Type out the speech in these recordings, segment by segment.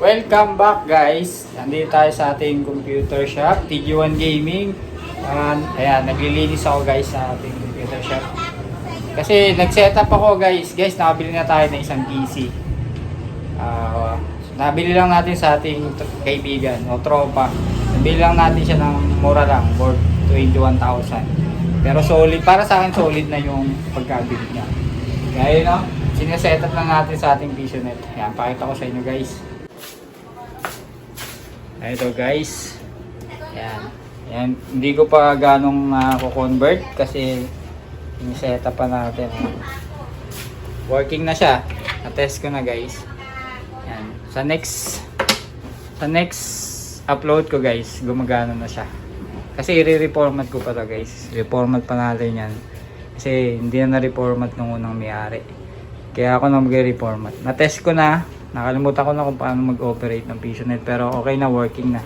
Welcome back guys. Nandito tayo sa ating computer shop, TG1 Gaming. Ayan, naglilinis ako guys sa ating computer shop. Kasi nag-setup ako guys. Guys, nakabili na tayo ng isang PC. Nabili lang natin sa ating kaibigan o tropa. Nabili lang natin siya ng mura lang, worth 21,000. Pero solid, para sa akin solid na yung pagkabili niya. Kaya no, sinesetup lang natin sa ating PCnet. Ayan, pakita ko sa inyo guys. Ito guys. Ayan. Ayan. Hindi ko pa ganong ko-convert kasi ini-setup pa natin. Working na siya. Na-test ko na guys. Ayan. Sa next upload ko guys, gumagana na siya. Kasi i-reformat ko pa to guys. Reformat pa natin yan. Kasi hindi na na-reformat nung unang may-ari. Kaya ako na mag-reformat. Na-test ko na. Nakalimutan ko na kung paano mag-operate ng PCnet, pero okay na, working na.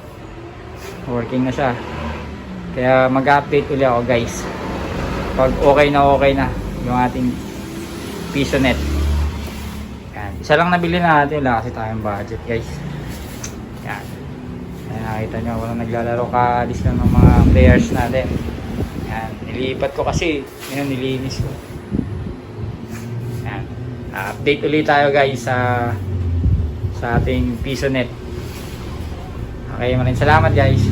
Working na siya. Kaya mag-update ulit ako guys. Pag okay na yung ating PCnet. Yan. Isa lang nabili natin, wala kasi tayong budget guys. Yan. Yan, nakita nyo, walang naglalaro, kaalis lang ng mga players natin. Yan. Nilipat ko kasi, yun, nilinis ko. Yan. Update ulit tayo guys sa ating PCnet. Okay, maraming salamat guys.